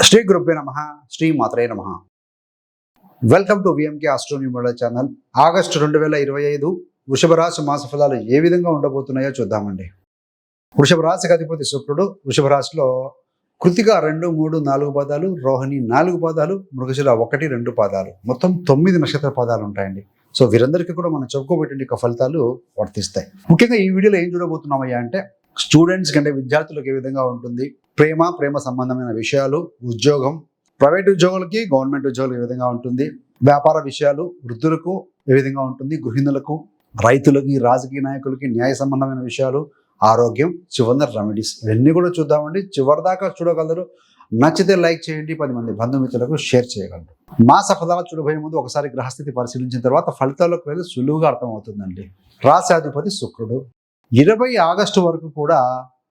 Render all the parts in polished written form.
శ్రీ గురుభ్యో నమః. శ్రీ మాత్రే నమః. Welcome to VMK astronumerology channel. August 2025 వృషభ రాశి మాస ఫలాలు ఏ విధంగా ఉండబోతున్నాయో చూద్దామండి. వృషభ రాశికి అధిపతి శుక్రుడు. వృషభ రాశిలో కృతిక 2, 3, 4 పాదాలు, రోహిణి 4 పాదాలు, మృగశిర 1, 2 పాదాలు, మొత్తం 9 నక్షత్ర పాదాలు ఉంటాయండి. సో వీరందరికీ కూడా మనం చెప్పుకోబెట్టిన ఫలితాలు వర్తిస్తాయి. ముఖ్యంగా ఈ వీడియోలో ఏం చూడబోతున్నామయ్యా అంటే, స్టూడెంట్స్ కంటే విద్యార్థులకు ఏ విధంగా ఉంటుంది, ప్రేమ సంబంధమైన విషయాలు, ఉద్యోగం, ప్రైవేట్ ఉద్యోగులకి, గవర్నమెంట్ ఉద్యోగులకు ఏ విధంగా ఉంటుంది, వ్యాపార విషయాలు, వృద్ధులకు ఏ విధంగా ఉంటుంది, గృహిణులకు, రైతులకి, రాజకీయ నాయకులకి, న్యాయ సంబంధమైన విషయాలు, ఆరోగ్యం, చివరి రెమెడీస్, ఇవన్నీ కూడా చూద్దామండి. చివరి దాకా చూడగలరు. నచ్చితే లైక్ చేయండి, 10 మంది బంధుమిత్రులకు షేర్ చేయగలరు. మాస ఫలాలు చూడబోయే ముందు ఒకసారి గ్రహస్థితి పరిశీలించిన తర్వాత ఫలితాలకు వెళ్ళి సులువుగా అర్థమవుతుందండి. రాశ్యాధిపతి శుక్రుడు 20 ఆగస్టు వరకు కూడా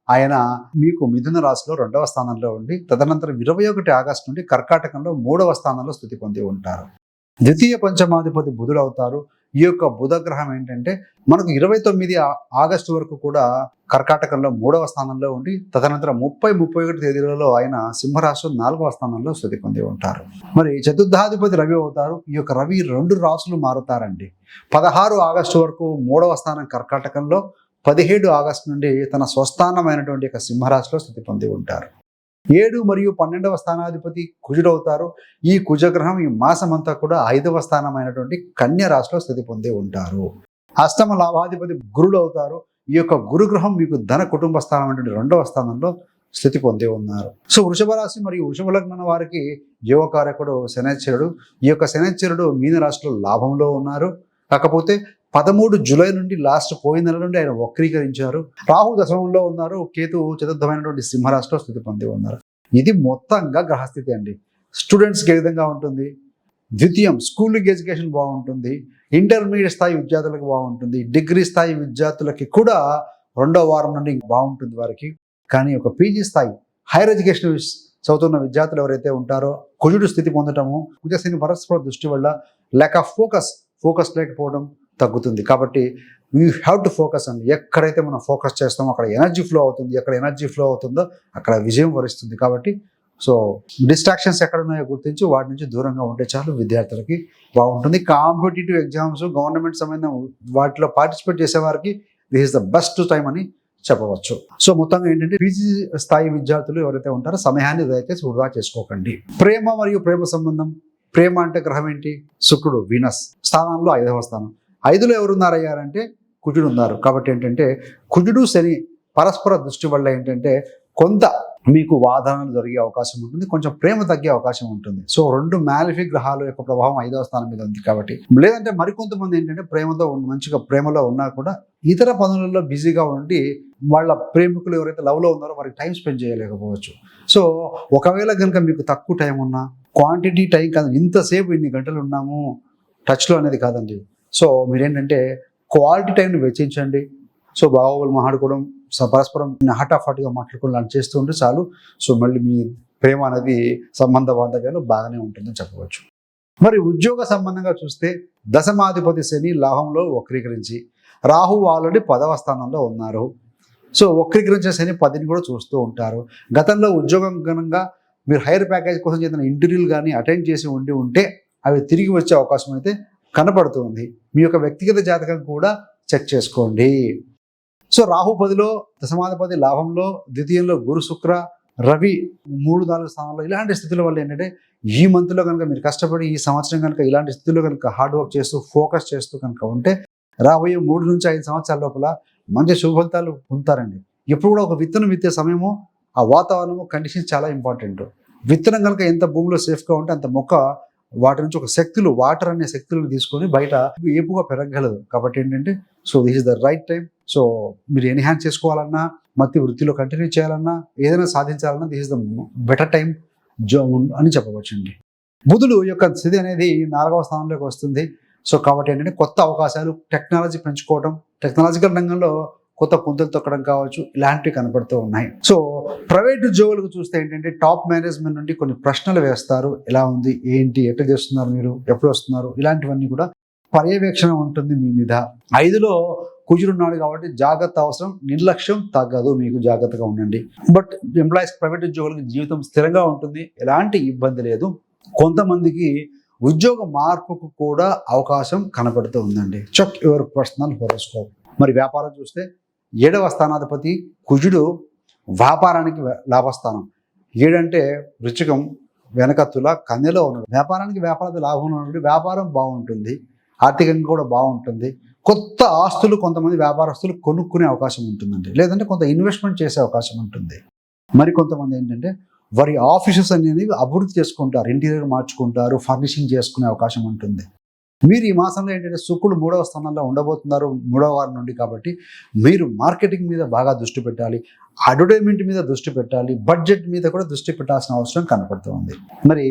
ఆయన మీకు మిథున రాశిలో 2వ స్థానంలో ఉండి, తదనంతరం 21 ఆగస్టు నుండి కర్కాటకంలో 3వ స్థానంలో స్థితి పొంది ఉంటారు. ద్వితీయ పంచమాధిపతి బుధుడు అవుతారు. ఈ యొక్క బుధ గ్రహం ఏంటంటే మనకు 29 ఆగస్టు వరకు కూడా కర్కాటకంలో 3వ స్థానంలో ఉండి, తదనంతరం 30-31 తేదీలలో ఆయన సింహరాశి 4వ స్థానంలో స్థితి పొంది ఉంటారు. మరి చతుర్థాధిపతి రవి అవుతారు. ఈ యొక్క రవి 2 రాశులు మారుతారండి. 16 ఆగస్టు వరకు 3వ స్థానం కర్కాటకంలో, 17 ఆగస్టు నుండి తన స్వస్థానమైనటువంటి యొక్క సింహరాశిలో స్థితి పొంది ఉంటారు. 7 మరియు 12వ స్థానాధిపతి కుజుడు అవుతారు. ఈ కుజగ్రహం ఈ మాసం అంతా కూడా 5వ స్థానమైనటువంటి కన్య రాశిలో స్థితి పొంది ఉంటారు. అష్టమ లాభాధిపతి గురుడు అవుతారు. ఈ యొక్క గురుగ్రహం మీకు ధన కుటుంబ స్థానం అంటే 2వ స్థానంలో స్థితి పొంది ఉన్నారు. సో వృషభ రాశి మరియు వృషభ లగ్నం వారికి యువకారకుడు శనైశ్చరుడు. ఈ యొక్క శనైశ్చరుడు మీన రాశిలో లాభంలో ఉన్నారు. కాకపోతే 13 జూలై నుండి లాస్ట్ పోయిన నెల నుండి ఆయన వక్రీకరించారు. రాహు దశమంలో ఉన్నారు. కేతు చతుర్థమైనటువంటి సింహరాశిలో స్థితి పొంది ఉన్నారు. ఇది మొత్తంగా గ్రహస్థితి అండి. స్టూడెంట్స్కి ఏ విధంగా ఉంటుంది, ద్వితీయం స్కూల్ ఎడ్యుకేషన్ బాగుంటుంది, ఇంటర్మీడియట్ స్థాయి విద్యార్థులకు బాగుంటుంది, డిగ్రీ స్థాయి విద్యార్థులకి కూడా 2వ వారం నుండి బాగుంటుంది వారికి. కానీ ఒక పీజీ స్థాయి హైయర్ ఎడ్యుకేషన్ చదువుతున్న విద్యార్థులు ఎవరైతే ఉంటారో కుజుడు స్థితి పొందటము, కుజశని పరస్పర దృష్టి వల్ల ల్యాక్ ఆఫ్ ఫోకస్ లేకపోవడం తగ్గుతుంది. కాబట్టి వీ హ్యావ్ టు ఫోకస్ అండి. ఎక్కడైతే మనం ఫోకస్ చేస్తామో అక్కడ ఎనర్జీ ఫ్లో అవుతుంది. ఎక్కడ ఎనర్జీ ఫ్లో అవుతుందో అక్కడ విజయం వరిస్తుంది. కాబట్టి సో డిస్ట్రాక్షన్స్ ఎక్కడ ఉన్నాయో గుర్తించి వాటి నుంచి దూరంగా ఉంటే చాలు విద్యార్థులకి బాగుంటుంది. కాంపిటేటివ్ ఎగ్జామ్స్, గవర్నమెంట్ సంబంధం వాటిలో పార్టిసిపేట్ చేసే వారికి this is the best time అని చెప్పవచ్చు. సో మొత్తంగా ఏంటంటే పీజీ స్థాయి విద్యార్థులు ఎవరైతే ఉంటారో సమయాన్ని దయచేసి వృధా చేసుకోకండి. ప్రేమ మరియు ప్రేమ సంబంధం. ప్రేమ అంటే గ్రహం ఏంటి? శుక్రుడు, వీనస్ స్థానంలో 5వ స్థానం. 5లో ఎవరున్నారయ్యారంటే కుజుడు ఉన్నారు. కాబట్టి ఏంటంటే కుజుడు శని పరస్పర దృష్టి వల్ల ఏంటంటే కొంత మీకు వాదనలు జరిగే అవకాశం ఉంటుంది, కొంచెం ప్రేమ తగ్గే అవకాశం ఉంటుంది. సో 2 మ్యాలిఫిక్ గ్రహాల యొక్క ప్రభావం 5వ స్థానం మీద ఉంది. కాబట్టి లేదంటే మరికొంతమంది ఏంటంటే ప్రేమతో మంచిగా ప్రేమలో ఉన్నా కూడా ఇతర పనులలో బిజీగా ఉండి వాళ్ళ ప్రేమికులు ఎవరైతే లవ్లో ఉన్నారో వారికి టైం స్పెండ్ చేయలేకపోవచ్చు. సో ఒకవేళ కనుక మీకు తక్కువ టైం ఉన్నా, క్వాంటిటీ టైం కాదు, ఇంతసేపు ఇన్ని గంటలు ఉన్నాము టచ్లో అనేది కాదండి. సో మీరేంటంటే క్వాలిటీ టైంని వెచ్చించండి. సో బాగోగులు మాట్లాడుకోవడం, పరస్పరం హఠాఫాటిగా మాట్లాడుకోవడం చేస్తూ ఉంటే చాలు. సో మళ్ళీ మీ ప్రేమ అనేది సంబంధ బాంధవ్యాలు బాగానే ఉంటుందని చెప్పవచ్చు. మరి ఉద్యోగ సంబంధంగా చూస్తే దశమాధిపతి శని లాభంలో వక్రీకరించి, రాహు ఆల్రెడీ 10వ స్థానంలో ఉన్నారు. సో వక్రీకరించిన శని 10ని కూడా చూస్తూ ఉంటారు. గతంలో ఉద్యోగం గణంగా మీరు హైయర్ ప్యాకేజ్ కోసం చేసిన ఇంటర్వ్యూలు కానీ అటెండ్ చేసి ఉంటే అవి తిరిగి వచ్చే అవకాశం అయితే కనపడుతుంది. మీ యొక్క వ్యక్తిగత జాతకం కూడా చెక్ చేసుకోండి. సో రాహు 10లో, దశమాధిపతి లాభంలో, ద్వితీయంలో గురు శుక్ర రవి 3-4 స్థానాల్లో ఇలాంటి స్థితుల వల్ల ఏంటంటే ఈ మంత్లో కనుక మీరు కష్టపడి ఈ సంవత్సరం కనుక ఇలాంటి స్థితిలో కనుక హార్డ్ వర్క్ చేస్తూ ఫోకస్ చేస్తూ కనుక ఉంటే రాబోయే 3 నుంచి 5 సంవత్సరాల లోపల మంచి శుభ ఫలితాలు పొందుతారండి. ఎప్పుడు కూడా ఒక విత్తనం విత్తే సమయము, ఆ వాతావరణము, కండిషన్స్ చాలా ఇంపార్టెంట్. విత్తనం కనుక ఎంత భూమిలో సేఫ్గా ఉంటే అంత మొక్క వాటి నుంచి ఒక శక్తులు, వాటర్ అనే శక్తులను తీసుకొని బయట ఏపుగా పెరగగలదు. కాబట్టి ఏంటంటే so this is the right time. So మీరు ఎన్హాన్స్ చేసుకోవాలన్నా, మధ్య వృత్తిలో కంటిన్యూ చేయాలన్నా, ఏదైనా సాధించాలన్నా this is the better time అని చెప్పవచ్చండి. బుధుడు యొక్క స్థితి అనేది 4వ స్థానంలోకి వస్తుంది. సో కాబట్టి ఏంటంటే కొత్త అవకాశాలు, టెక్నాలజీ పెంచుకోవడం, టెక్నాలజికల్ రంగంలో కొత్త పుంతలు తొక్కడం కావచ్చు, ఇలాంటివి కనపడుతూ ఉన్నాయి. సో ప్రైవేట్ ఉద్యోగులకు చూస్తే ఏంటంటే టాప్ మేనేజ్మెంట్ నుండి కొన్ని ప్రశ్నలు వేస్తారు. ఎలా ఉంది, ఏంటి, ఎట్లా చేస్తున్నారు, మీరు ఎప్పుడు వస్తున్నారు, ఇలాంటివన్నీ కూడా పర్యవేక్షణ ఉంటుంది మీ మీద. 5లో కుజుడున్నాడు కాబట్టి జాగ్రత్త అవసరం, నిర్లక్ష్యం తగ్గదు, మీకు జాగ్రత్తగా ఉండండి. బట్ ఎంప్లాయీస్, ప్రైవేట్ ఉద్యోగులకి జీవితం స్థిరంగా ఉంటుంది, ఎలాంటి ఇబ్బంది లేదు. కొంతమందికి ఉద్యోగ మార్పుకు కూడా అవకాశం కనపడుతూ ఉందండి. Check your personal horoscope. మరి వ్యాపారం చూస్తే 7వ స్థానాధిపతి కుజుడు వ్యాపారానికి లాభస్థానం. 7 అంటే వృచ్చికం, వెనక తుల, కన్యలో ఉన్నాడు. వ్యాపారానికి వ్యాపారానికి లాభంలో ఉన్నాడు, వ్యాపారం బాగుంటుంది, ఆర్థికంగా కూడా బాగుంటుంది. కొత్త ఆస్తులు కొంతమంది వ్యాపారస్తులు కొనుక్కునే అవకాశం ఉంటుందండి, లేదంటే కొంత ఇన్వెస్ట్మెంట్ చేసే అవకాశం ఉంటుంది. మరి కొంతమంది ఏంటంటే వారి ఆఫీసెస్ అనేవి అభివృద్ధి చేసుకుంటారు, ఇంటీరియర్ మార్చుకుంటారు, ఫర్నిషింగ్ చేసుకునే అవకాశం ఉంటుంది. మీరు ఈ మాసంలో ఏంటంటే శుక్రుడు 3వ స్థానంలో ఉండబోతున్నారు 3వ వారం నుండి. కాబట్టి మీరు మార్కెటింగ్ మీద బాగా దృష్టి పెట్టాలి, అడ్వర్టైజ్మెంట్ మీద దృష్టి పెట్టాలి, బడ్జెట్ మీద కూడా దృష్టి పెట్టాల్సిన అవసరం కనపడుతుంది. మరి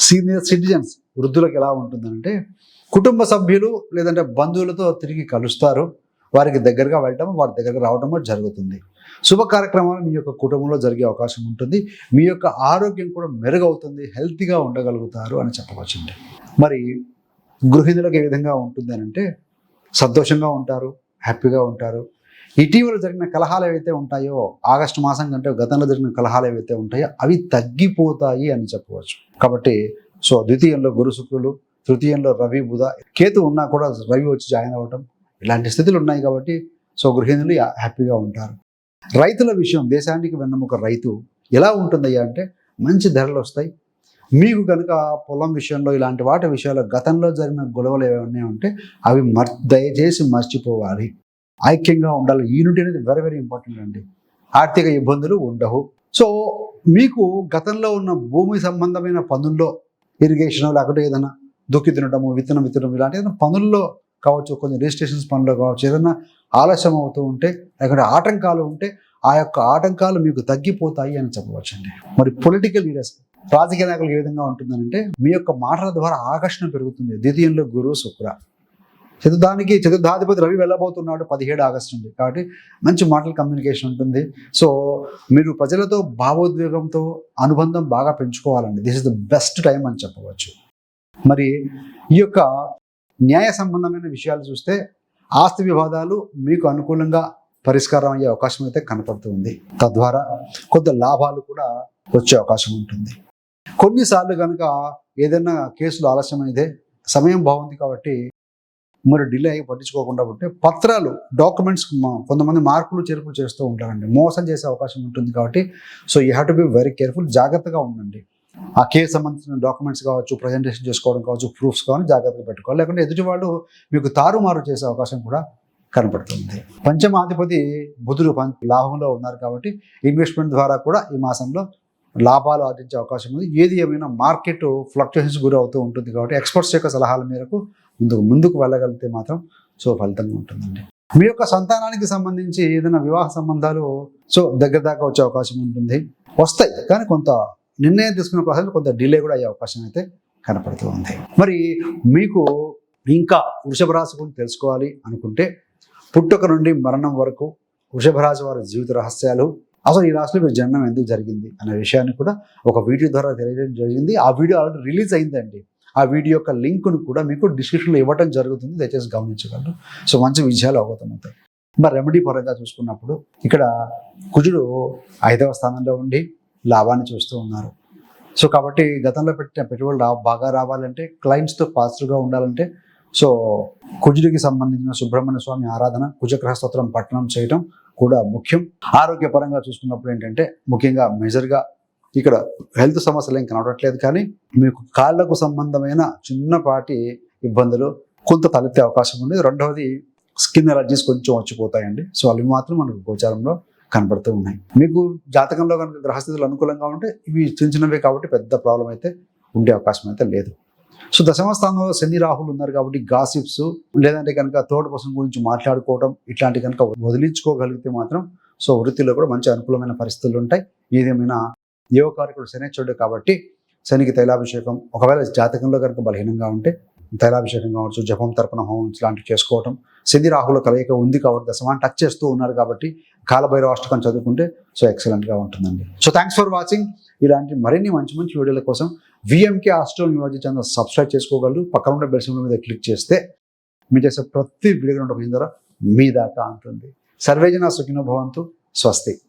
సీనియర్ సిటిజన్స్, వృద్ధులకు ఎలా ఉంటుందంటే కుటుంబ సభ్యులు లేదంటే బంధువులతో తిరిగి కలుస్తారు, వారికి దగ్గరగా వెళ్ళటం, వారి దగ్గరకు రావడమో జరుగుతుంది. శుభ కార్యక్రమాలు మీ యొక్క కుటుంబంలో జరిగే అవకాశం ఉంటుంది. మీ యొక్క ఆరోగ్యం కూడా మెరుగవుతుంది, హెల్తీగా ఉండగలుగుతారు అని చెప్పవచ్చండి. మరి గృహిణులకు ఏ విధంగా ఉంటుంది అని అంటే సంతోషంగా ఉంటారు, హ్యాపీగా ఉంటారు. ఇటీవల జరిగిన కలహాలు ఏవైతే ఉంటాయో, ఆగస్టు మాసం కంటే గతంలో జరిగిన కలహాలు ఏవైతే ఉంటాయో అవి తగ్గిపోతాయి అని చెప్పవచ్చు. కాబట్టి ద్వితీయంలో గురు శుక్రులు, తృతీయంలో రవి బుధ, కేతు ఉన్నా కూడా రవి వచ్చి జాయిన్ అవ్వటం, ఇలాంటి స్థితులు ఉన్నాయి. కాబట్టి గృహిణులు హ్యాపీగా ఉంటారు. రైతుల విషయం, దేశానికి వెన్నెముక రైతు ఎలా ఉంటుందయ్యా అంటే మంచి ధరలు వస్తాయి. మీకు కనుక పొలం విషయంలో ఇలాంటి వాటి విషయాల్లో గతంలో జరిగిన గొడవలు ఏమైనా ఉంటే అవి దయచేసి మర్చిపోవాలి, ఐక్యంగా ఉండాలి. యూనిటీ అనేది వెరీ వెరీ ఇంపార్టెంట్ అండి. ఆర్థిక ఇబ్బందులు ఉండవు. మీకు గతంలో ఉన్న భూమి సంబంధమైన పనుల్లో ఇరిగేషన్ లేకపోతే ఏదైనా దుక్కి తినడము, విత్తనం ఇలాంటి ఏదైనా పనుల్లో కావచ్చు, కొన్ని రిజిస్ట్రేషన్స్ పనుల్లో కావచ్చు, ఏదైనా ఆలస్యం అవుతూ ఉంటే లేకపోతే ఆటంకాలు ఉంటే ఆ యొక్క ఆటంకాలు మీకు తగ్గిపోతాయి అని చెప్పవచ్చండి. మరి పొలిటికల్ లీడర్స్, రాజకీయ నాయకులకు ఏ విధంగా ఉంటుందంటే మీ యొక్క మాటల ద్వారా ఆకర్షణ పెరుగుతుంది. ద్వితీయంలో గురు శుక్ర, చతుర్థాధిపతి రవి వెళ్ళబోతున్నాడు 17 ఆగస్టు నుండి. కాబట్టి మంచి మాటల కమ్యూనికేషన్ ఉంటుంది. మీరు ప్రజలతో భావోద్వేగంతో అనుబంధం బాగా పెంచుకోవాలండి. This is the best time అని చెప్పవచ్చు. మరి ఈ యొక్క న్యాయ సంబంధమైన విషయాలు చూస్తే ఆస్తి వివాదాలు మీకు అనుకూలంగా పరిష్కారం అయ్యే అవకాశం అయితే కనపడుతుంది. తద్వారా కొంత లాభాలు కూడా వచ్చే అవకాశం ఉంటుంది. కొన్నిసార్లు కనుక ఏదైనా కేసులు ఆలస్యమైతే సమయం బాగుంది కాబట్టి మరి డిలే అయ్యి పట్టించుకోకుండా ఉంటే పత్రాలు, డాక్యుమెంట్స్ కొంతమంది మార్పులు చేర్పులు చేస్తూ ఉంటారండి, మోసం చేసే అవకాశం ఉంటుంది. కాబట్టి you have to be very careful, జాగ్రత్తగా ఉండండి. ఆ కేసు సంబంధించిన డాక్యుమెంట్స్ కావచ్చు, ప్రజెంటేషన్ చేసుకోవడం కావచ్చు, ప్రూఫ్స్ కావాలి, జాగ్రత్తగా పెట్టుకోవాలి. లేకుంటే ఎదుటి వాళ్ళు మీకు తారుమారు చేసే అవకాశం కూడా కనపడుతుంది. పంచమాధిపతి బుధుడు లాభంలో ఉన్నారు కాబట్టి ఇన్వెస్ట్మెంట్ ద్వారా కూడా ఈ మాసంలో లాభాలు ఆర్జించే అవకాశం ఉంది. ఏది ఏమైనా మార్కెట్ ఫ్లక్చుయేషన్స్ గురి అవుతూ ఉంటుంది కాబట్టి ఎక్స్పర్ట్స్ యొక్క సలహాల మేరకు ముందుకు వెళ్ళగలిగితే మాత్రం ఫలితంగా ఉంటుందండి. మీ యొక్క సంతానానికి సంబంధించి ఏదైనా వివాహ సంబంధాలు దగ్గర దాకా వచ్చే అవకాశం ఉంటుంది, వస్తాయి. కానీ కొంత నిర్ణయం తీసుకునే ప్రాసెస్ కొంత డిలే కూడా అయ్యే అవకాశం అయితే కనపడుతూ ఉంది. మరి మీకు ఇంకా వృషభ రాశి గురించి తెలుసుకోవాలి అనుకుంటే పుట్టుక నుండి మరణం వరకు వృషభ రాశి వారి జీవిత రహస్యాలు, అసలు ఈ రాశిలో మీరు జన్మం ఎందుకు జరిగింది అనే విషయాన్ని కూడా ఒక వీడియో ద్వారా తెలియజేయడం జరిగింది. ఆ వీడియో ఆల్రెడీ రిలీజ్ అయిందండి. ఆ వీడియో యొక్క లింక్ను కూడా మీకు డిస్క్రిప్షన్లో ఇవ్వడం జరుగుతుంది, దయచేసి గమనించగలరు. మంచి విషయాలు అవగతమవుతాయి. మరి రెమెడీ పరంగా చూసుకున్నప్పుడు ఇక్కడ కుజుడు 5వ స్థానంలో ఉండి లాభాన్ని చూస్తూ ఉన్నారు. కాబట్టి గతంలో పెట్టిన పెట్టుబడులు బాగా రావాలంటే, క్లయింట్స్తో పాజిటివ్గా ఉండాలంటే కుజుడికి సంబంధించిన సుబ్రహ్మణ్య స్వామి ఆరాధన, కుజగ్రహ స్తోత్రం పఠనం చేయడం కూడా ముఖ్యం. ఆరోగ్యపరంగా చూసుకున్నప్పుడు ఏంటంటే ముఖ్యంగా మేజర్గా ఇక్కడ హెల్త్ సమస్యలు ఏం కనబడట్లేదు, కానీ మీకు కాళ్లకు సంబంధమైన చిన్నపాటి ఇబ్బందులు కొంత తలెత్తే అవకాశం ఉంది. రెండవది స్కిన్ ఎలర్జీస్ కొంచెం వచ్చిపోతాయండి. అవి మాత్రం మనకు గోచారంలో కనబడుతూ ఉన్నాయి. మీకు జాతకంలో కనుక గ్రహస్థితులు అనుకూలంగా ఉంటే ఇవి చిన్న చిన్నవే కాబట్టి పెద్ద ప్రాబ్లం అయితే ఉండే అవకాశం అయితే లేదు. దశమ స్థానంలో శని రాహులు ఉన్నారు కాబట్టి గాసిప్స్ లేదంటే కనుక థర్డ్ పర్సన్ గురించి మాట్లాడుకోవడం ఇట్లాంటి కనుక వదిలించుకోగలిగితే మాత్రం వృత్తిలో కూడా మంచి అనుకూలమైన పరిస్థితులు ఉంటాయి. ఏదేమైనా యోగకారకుడు శనేశ్వరుడు కాబట్టి శనికి తైలాభిషేకం, ఒకవేళ జాతకంలో కనుక బలహీనంగా ఉంటే తైలాభిషేకం కావచ్చు, జపం, తర్పణ హోమం ఇలాంటివి చేసుకోవటం. శని రాహుల కలయిక ఉంది కాబట్టి దశమాన్ని టచ్ చేస్తూ ఉన్నారు కాబట్టి కాలభైరవ అష్టకం చదువుకుంటే ఎక్సలెంట్గా ఉంటుందండి. Thanks for watching. ఇలాంటి మరిన్ని మంచి మంచి వీడియోల కోసం విఎంకే ఆస్ట్రోన్యూమాలజీ ఛానల్ సబ్స్క్రైబ్ చేసుకోగలరు. పక్కన ఉన్న బెల్ సింబల్ మీద క్లిక్ చేస్తే మీరు చేసే ప్రతి వీడియో నోటిఫికేషన్ ద్వారా మీ దాకా ఉంటుంది. సర్వేజన సుఖినో భవంతు. స్వస్తి.